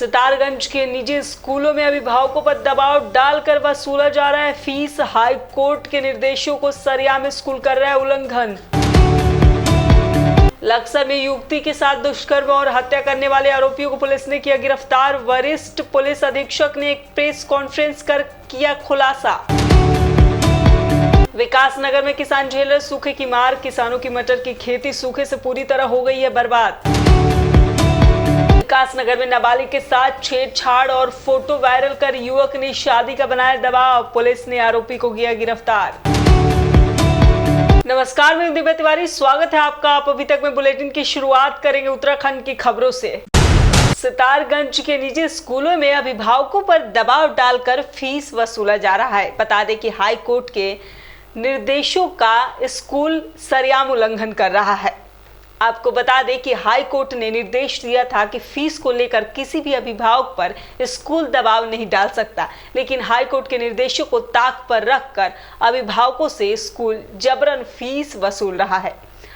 सितारगंज के निजी स्कूलों में अभिभावकों पर दबाव डालकर वसूला जा रहा है फीस। हाई कोर्ट के निर्देशों को सरेआम स्कूल कर रहा है उल्लंघन। लक्सर में युवती के साथ दुष्कर्म और हत्या करने वाले आरोपियों को पुलिस ने किया गिरफ्तार। वरिष्ठ पुलिस अधीक्षक ने एक प्रेस कॉन्फ्रेंस कर किया खुलासा। विकासनगर में किसान झेल रहे सूखे की मार। किसानों की मटर की खेती सूखे से पूरी तरह हो गई है बर्बाद। विकासनगर में नाबालिग के साथ छेड़छाड़ और फोटो वायरल कर युवक ने शादी का बनाया दबाव। पुलिस ने आरोपी को किया गिरफ्तार। नमस्कार, मैं दिव्या तिवारी, स्वागत है आपका। आप अभी तक में बुलेटिन की शुरुआत करेंगे उत्तराखंड की खबरों से। सितारगंज के निजी स्कूलों में अभिभावकों पर दबाव डालकर फीस वसूला जा रहा है। बता दें कि हाई कोर्ट के निर्देशों का स्कूल सरेआम उल्लंघन कर रहा है। आपको बता दें कि हाई कोर्ट ने निर्देश दिया था कि फीस को लेकर किसी भी अभिभावक पर स्कूल दबाव नहीं डाल सकता, लेकिन हाई कोर्ट के निर्देशों को ताक पर रखकर अभिभावकों से स्कूल जबरन फीस वसूल रहा है।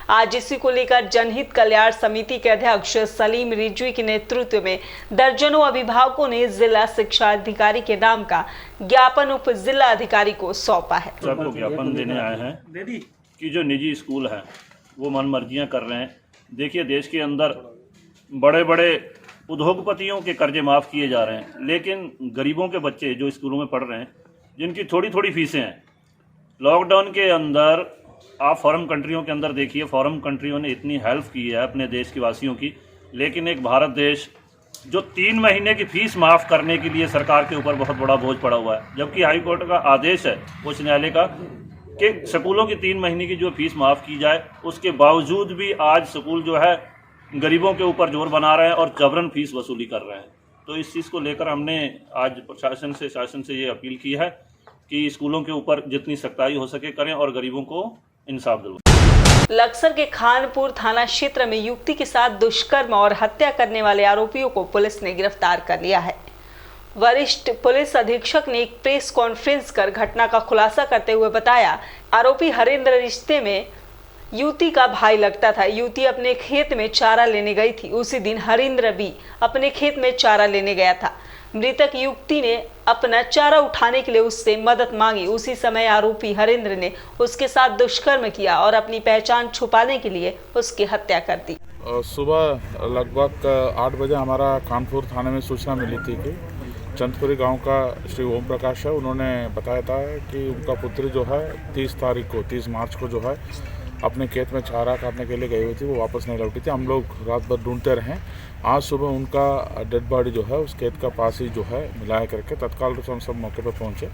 आज इसी को लेकर जनहित कल्याण समिति के अध्यक्ष सलीम रिजवी के नेतृत्व में दर्जनों अभिभावकों ने जिला शिक्षा अधिकारी के नाम का ज्ञापन उप जिला अधिकारी को सौंपा है। सबको ज्ञापन देने आए हैं कि जो निजी स्कूल हैं वो मनमर्जियाँ कर रहे हैं। देखिए, देश के अंदर बड़े बड़े उद्योगपतियों के कर्जे माफ़ किए जा रहे हैं, लेकिन गरीबों के बच्चे जो स्कूलों में पढ़ रहे हैं, जिनकी थोड़ी थोड़ी फीसें हैं, लॉकडाउन के अंदर आप फॉरेन कंट्रियों के अंदर देखिए, फॉरेन कंट्रियों ने इतनी हेल्प की है अपने देश के वासियों की, लेकिन एक भारत देश जो 3 महीने की फ़ीस माफ़ करने के लिए सरकार के ऊपर बहुत बड़ा बोझ पड़ा हुआ है। जबकि हाई कोर्ट का आदेश है उच्च न्यायालय का कि स्कूलों की 3 महीने की जो फीस माफ़ की जाए, उसके बावजूद भी आज स्कूल जो है गरीबों के ऊपर जोर बना रहे हैं और जबरन फीस वसूली कर रहे हैं। तो इस चीज़ को लेकर हमने आज शासन से ये अपील की है कि स्कूलों के ऊपर जितनी सख्ताई हो सके करें और गरीबों को इंसाफ दिलवाएं। लक्सर के खानपुर थाना क्षेत्र में युवती के साथ दुष्कर्म और हत्या करने वाले आरोपियों को पुलिस ने गिरफ्तार कर लिया है। वरिष्ठ पुलिस अधीक्षक ने एक प्रेस कॉन्फ्रेंस कर घटना का खुलासा करते हुए बताया, आरोपी हरेंद्र रिश्ते में युवती का भाई लगता था। युवती अपने खेत में चारा लेने गई थी। उसी दिन हरेंद्र भी अपने खेत में चारा लेने गया था। मृतक युवती ने अपना चारा उठाने के लिए उससे मदद मांगी। उसी समय आरोपी हरेंद्र ने उसके साथ दुष्कर्म किया और अपनी पहचान छुपाने के लिए उसकी हत्या कर दी। सुबह लगभग 8 बजे हमारा कानपुर थाने में सूचना मिली थी कि चंदपुरी गांव का श्री ओम प्रकाश है, उन्होंने बताया था कि उनका पुत्री जो है 30 मार्च को जो है अपने खेत में चारा काटने के लिए गई हुई थी, वो वापस नहीं लौटी थी। हम लोग रात भर ढूंढते रहे। आज सुबह उनका डेड बॉडी जो है उस खेत का पास ही जो है मिलाया करके तत्काल रूप से हम सब मौके पर पहुंचे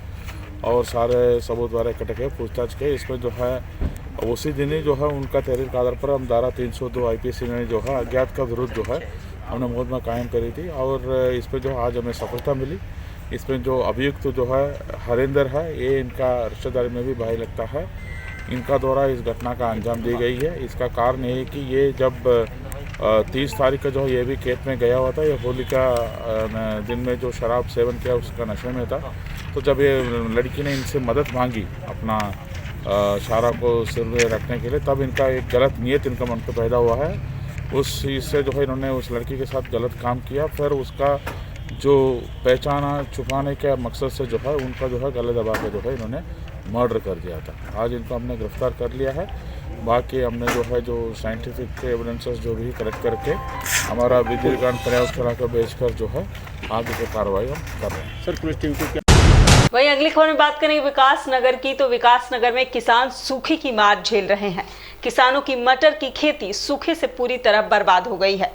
और सारे सबूत वगैरह इकट्ठे किए, पूछताछ किए। इसमें जो है उसी दिन ही जो है उनका तहरीर के आधार पर हम धारा 302 IPC में जो है अज्ञात का विरुद्ध जो है हमने मुकदमा कायम करी थी और इस पर जो आज हमें सफलता मिली। इसमें जो अभियुक्त तो जो है हरेंद्र है, ये इनका रिश्तेदारी में भी भाई लगता है। इनका द्वारा इस घटना का अंजाम दी गई है। इसका कारण ये है कि ये जब 30 तारीख का जो है ये भी खेत में गया हुआ था। ये होली का दिन में जो शराब सेवन किया उसका नशे में था। तो जब ये लड़की ने इनसे मदद मांगी अपना चारा को सिर में रखने के लिए, तब इनका एक गलत नीयत इनका मन पर पैदा हुआ है। उस चीज़ से जो है इन्होंने उस लड़की के साथ गलत काम किया। फिर उसका जो पहचाना छुपाने के मकसद से जो है उनका जो है गले दबा के जो है इन्होंने मर्डर कर दिया था। आज इनको हमने गिरफ्तार कर लिया है। बाकी हमने जो है जो साइंटिफिक एविडेंसेस जो भी कलेक्ट करके हमारा विधि विज्ञान प्रयोगशाला को भेजकर जो है आगे की कार्रवाई हम कर रहे हैं। सर, पुलिस टीम को क्या? वहीं अगली खबर में बात करेंगे विकासनगर की। तो विकासनगर में किसान सूखे की मार झेल रहे हैं। किसानों की मटर की खेती सूखे से पूरी तरह बर्बाद हो गई है।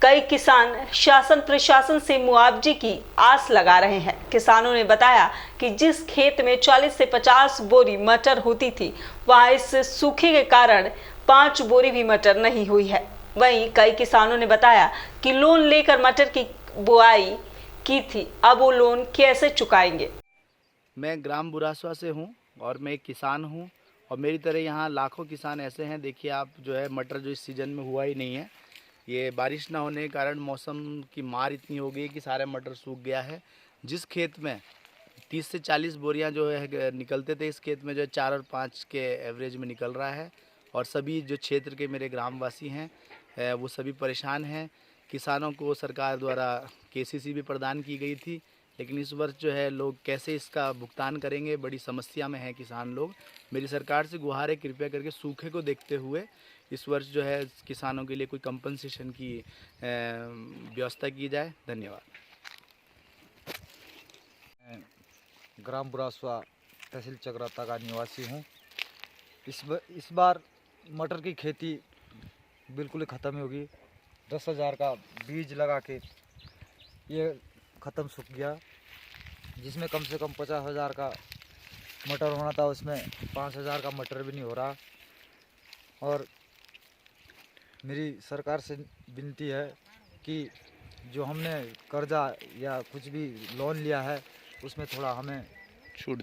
कई किसान शासन प्रशासन से मुआवजे की आस लगा रहे हैं। किसानों ने बताया कि जिस खेत में 40 से 50 बोरी मटर होती थी, वहां इस सूखे के कारण 5 बोरी भी मटर नहीं हुई है। वहीं कई किसानों ने बताया कि लोन लेकर मटर की बुआई की थी, अब वो लोन कैसे चुकाएंगे। मैं ग्राम बुरासवा से हूँ और मैं एक किसान हूँ और मेरी तरह यहाँ लाखों किसान ऐसे हैं। देखिए आप जो है मटर जो इस सीज़न में हुआ ही नहीं है, ये बारिश ना होने के कारण मौसम की मार इतनी हो गई कि सारे मटर सूख गया है। जिस खेत में 30 से 40 बोरियां जो है निकलते थे, इस खेत में जो 4 और 5 के एवरेज में निकल रहा है। और सभी जो क्षेत्र के मेरे ग्रामवासी हैं वो सभी परेशान हैं किसानों को सरकार द्वारा केसीसी भी प्रदान की गई थी, लेकिन इस वर्ष जो है लोग कैसे इसका भुगतान करेंगे, बड़ी समस्या में हैं किसान लोग। मेरी सरकार से गुहार है, कृपया करके सूखे को देखते हुए इस वर्ष जो है किसानों के लिए कोई कंपनसेशन की व्यवस्था की जाए। धन्यवाद। ग्राम बुरासवा तहसील चक्राता का निवासी हूँ। इस बार मटर की खेती बिल्कुल ही ख़त्म होगी। 10,000 का बीज लगा के ये ख़त्म सूख गया, जिसमें कम से कम 50,000 का मटर होना था, उसमें 5,000 का मटर भी नहीं हो रहा। और मेरी सरकार से विनती है कि जो हमने कर्जा या कुछ भी लोन लिया है उसमें थोड़ा हमें छूट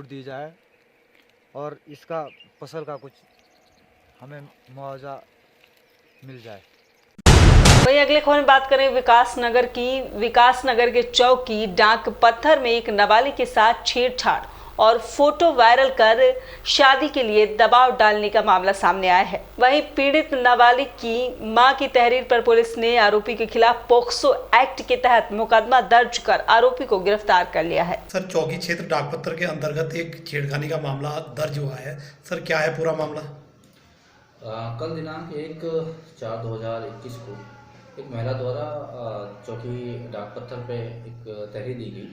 दी जाए और इसका फसल का कुछ हमें मुआवजा मिल जाए। वहीं अगले खबर में बात करें विकास नगर की। विकास नगर के चौकी डाक पत्थर में एक नाबालिग के साथ छेड़छाड़ और फोटो वायरल कर शादी के लिए दबाव डालने का मामला सामने आया है। वहीं पीड़ित नाबालिग की मां की तहरीर पर पुलिस ने आरोपी के खिलाफ पोक्सो एक्ट के तहत मुकदमा दर्ज कर आरोपी को गिरफ्तार कर लिया है। सर, चौकी क्षेत्र डाकपत्थर के अंतर्गत एक छेड़खानी का मामला दर्ज हुआ है। सर, क्या है पूरा मामला? कल दिनांक 1/4/2021 को एक महिला द्वारा चौकी डाकपत्थर पे एक तहरीर दी गई,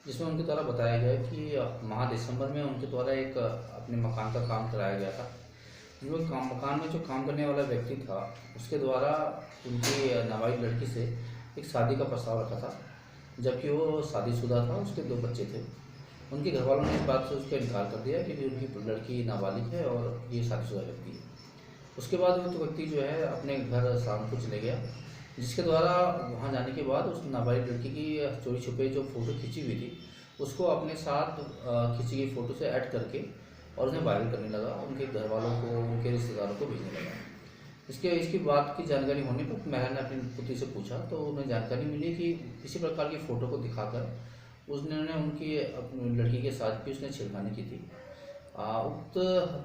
जिसमें उनके द्वारा बताया गया कि माह दिसंबर में उनके द्वारा एक अपने मकान का काम कराया गया था। जो मकान में जो काम करने वाला व्यक्ति था उसके द्वारा उनकी नाबालिग लड़की से एक शादी का प्रस्ताव रखा था, जबकि वो शादीशुदा था, उसके 2 बच्चे थे। उनके घर वालों ने इस बात से उसका इनकार कर दिया कि उनकी लड़की नाबालिग है और ये शादीशुदा व्यक्ति है। उसके बाद वो व्यक्ति जो है अपने घर शाम को चले गया, जिसके द्वारा वहाँ जाने के बाद उस नाबालिग लड़की की चोरी छुपे जो फ़ोटो खींची हुई थी उसको अपने साथ खींची गई फ़ोटो से ऐड करके और उन्हें वायरल करने लगा, उनके घर वालों को, उनके रिश्तेदारों को भेजने लगा। इसकी बात की जानकारी होने पर महिला ने अपनी पुत्री से पूछा तो उन्हें जानकारी मिली कि किसी प्रकार की फ़ोटो को दिखाकर उसने उनकी अपनी लड़की के साथ भी उसने छेड़खानी की थी। उक्त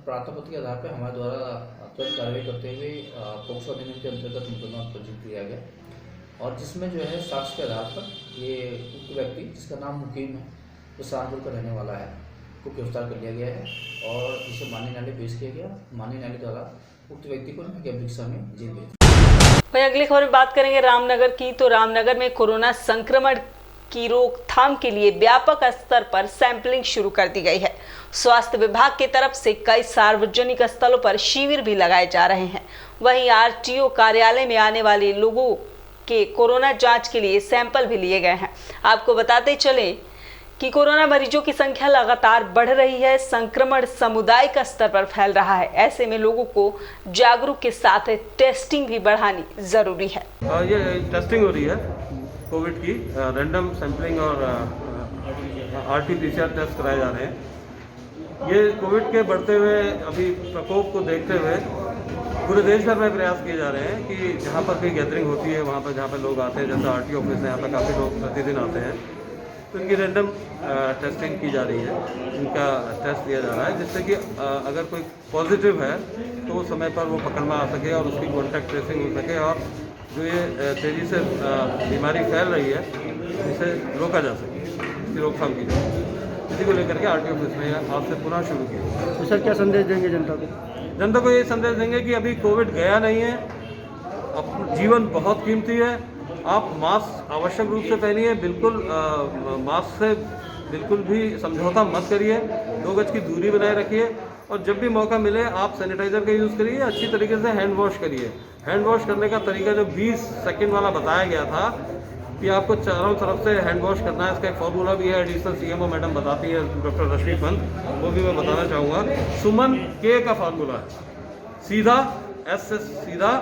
प्रार्थना के आधार पर हमारे द्वारा तुरंत कार्रवाई करते हुए पोक्सो अधिनियम के अंतर्गत मुकदमा पंजीकृत किया गया और जिसमें जो है साक्ष्य के आधार पर ये उक्त व्यक्ति, जिसका नाम मुकीम है, जो सहारनपुर का रहने वाला है, को गिरफ्तार कर लिया गया है और जिसे माननीय न्यायालय पेश किया गया। माननीय न्यायालय द्वारा उक्त व्यक्ति को न्यायिक परीक्षा में जेल भेज दिया। वहीं अगली खबर में बात करेंगे रामनगर की। तो रामनगर में कोरोना संक्रमण की रोकथाम के लिए व्यापक स्तर पर सैंपलिंग शुरू कर दी गई है। स्वास्थ्य विभाग की तरफ से कई सार्वजनिक स्थलों पर शिविर भी लगाए जा रहे हैं। वहीं आरटीओ कार्यालय में आने वाले लोगों के कोरोना जांच के लिए सैंपल भी लिए गए हैं। आपको बताते चले कि कोरोना मरीजों की संख्या लगातार बढ़ रही है, संक्रमण सामुदायिक स्तर पर फैल रहा है। ऐसे में लोगों को जागरूक के साथ टेस्टिंग भी बढ़ानी जरूरी है। ये टेस्टिंग हो रही है कोविड की, रैंडम सैंपलिंग और RT-PCR टेस्ट कराए जा रहे हैं। ये कोविड के बढ़ते हुए अभी प्रकोप को देखते हुए पूरे देश भर में प्रयास किए जा रहे हैं कि जहाँ पर कोई गैदरिंग होती है वहाँ पर, जहाँ पर लोग आते हैं, जैसे RT ऑफिस है, यहाँ पर काफ़ी लोग प्रतिदिन आते हैं, तो इनकी रैंडम टेस्टिंग की जा रही है, इनका टेस्ट लिया जा रहा है, जिससे कि अगर कोई पॉजिटिव है तो वो समय पर वो पकड़ में आ सके और उसकी कॉन्टैक्ट ट्रेसिंग हो सके और जो ये तेज़ी से बीमारी फैल रही है इसे रोका जा सके, इसकी रोकथाम की जाए। इसी को लेकर के RT ऑफिस में आज से पुनः शुरू किया। तो सर क्या संदेश देंगे जनता को? जनता को ये संदेश देंगे कि अभी कोविड गया नहीं है, अब जीवन बहुत कीमती है, आप मास्क आवश्यक रूप से पहनिए, बिल्कुल मास्क से बिल्कुल भी समझौता मत करिए, 2 गज की दूरी बनाए रखिए और जब भी मौका मिले आप सैनिटाइज़र का यूज़ करिए, अच्छी तरीके से हैंड वॉश करिए। हैंड वॉश करने का तरीका जो 20 सेकंड वाला बताया गया था कि आपको चारों तरफ से हैंड वॉश करना है, इसका एक फॉर्मूला भी है, एडिशनल CMO मैडम बताती है, डॉक्टर रश्मि पंत, वो भी मैं बताना चाहूँगा। सुमन K का फार्मूला है, सीधा S से सीधा,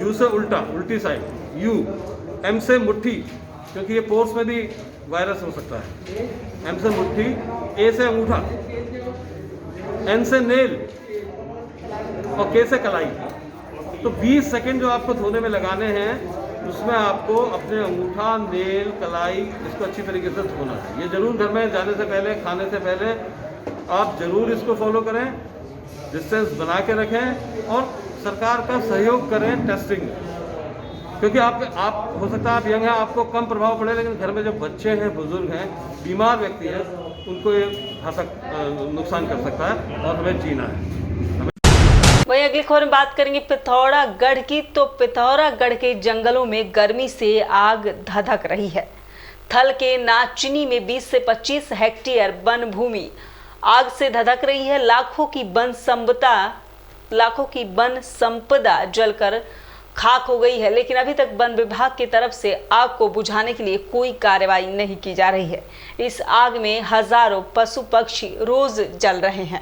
U से उल्टा, उल्टी साइड U, M से मुट्ठी, क्योंकि ये पोर्स में भी वायरस हो सकता है, M से मुट्ठी, A से अंगूठा, N से नेल और K से कलाई। तो 20 सेकंड जो आपको धोने में लगाने हैं उसमें आपको अपने अंगूठा, नेल, कलाई इसको अच्छी तरीके से धोना है। ये जरूर घर में जाने से पहले, खाने से पहले आप जरूर इसको फॉलो करें, डिस्टेंस बना के रखें और सरकार का सहयोग करें टेस्टिंग। क्योंकि आप हो सकता है आप यंग हैं, आपको कम प्रभाव पड़े, लेकिन घर में जो बच्चे हैं, बुजुर्ग हैं, बीमार व्यक्ति हैं, उनको ये हद तक नुकसान कर सकता है और हमें जीना है। वहीं अगली खबर में बात करेंगे पिथौरागढ़ की। तो पिथौरागढ़ के जंगलों में गर्मी से आग धधक रही है। थल के नाचनी में 20 से 25 हेक्टेयर वन भूमि आग से धधक रही है। लाखों की वन संपदा जलकर खाक हो गई है, लेकिन अभी तक वन विभाग की तरफ से आग को बुझाने के लिए कोई कार्रवाई नहीं की जा रही है। इस आग में हजारों पशु पक्षी रोज जल रहे हैं।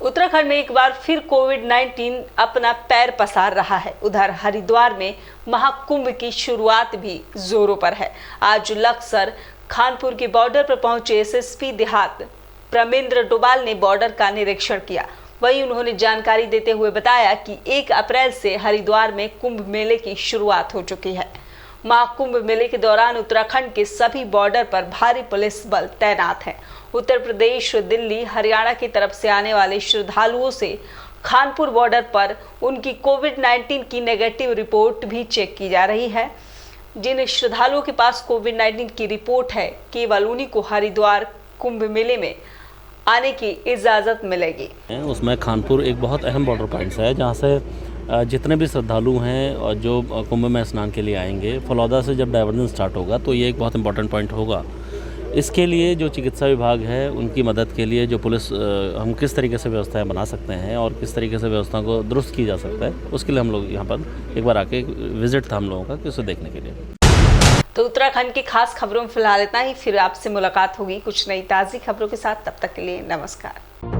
उत्तराखंड में एक बार फिर कोविड-19 अपना पैर पसार रहा है। उधर हरिद्वार में महाकुंभ की शुरुआत भी जोरों पर है। आज लक्सर खानपुर के बॉर्डर पर पहुंचे एसएसपी देहात प्रमेंद्र डोभाल ने बॉर्डर का निरीक्षण किया। वहीं उन्होंने जानकारी देते हुए बताया कि 1 अप्रैल से हरिद्वार में कुंभ मेले की शुरुआत हो चुकी है। महाकुंभ मेले के दौरान उत्तराखंड के सभी बॉर्डर पर भारी पुलिस बल तैनात है। उत्तर प्रदेश, दिल्ली, हरियाणा की तरफ से आने वाले श्रद्धालुओं से खानपुर बॉर्डर पर उनकी कोविड-19 की नेगेटिव रिपोर्ट भी चेक की जा रही है। जिन श्रद्धालुओं के पास कोविड-19 की रिपोर्ट है, केवल उन्हीं को हरिद्वार कुंभ मेले में आने की इजाज़त मिलेगी। उसमें खानपुर एक बहुत अहम बॉर्डर पॉइंट्स है, जहाँ से जितने भी श्रद्धालु हैं और जो कुंभ में स्नान के लिए आएंगे, फलौदा से जब डाइवर्जन स्टार्ट होगा तो ये एक बहुत इंपॉर्टेंट पॉइंट होगा। इसके लिए जो चिकित्सा विभाग है, उनकी मदद के लिए जो पुलिस, हम किस तरीके से व्यवस्थाएं बना सकते हैं और किस तरीके से व्यवस्था को दुरुस्त की जा सकता है, उसके लिए हम लोग यहाँ पर एक बार आके विजिट था हम लोगों का, कि उसे देखने के लिए। तो उत्तराखंड की खास खबरों में फिलहाल इतना ही। फिर आपसे मुलाकात होगी कुछ नई ताज़ी खबरों के साथ। तब तक के लिए नमस्कार।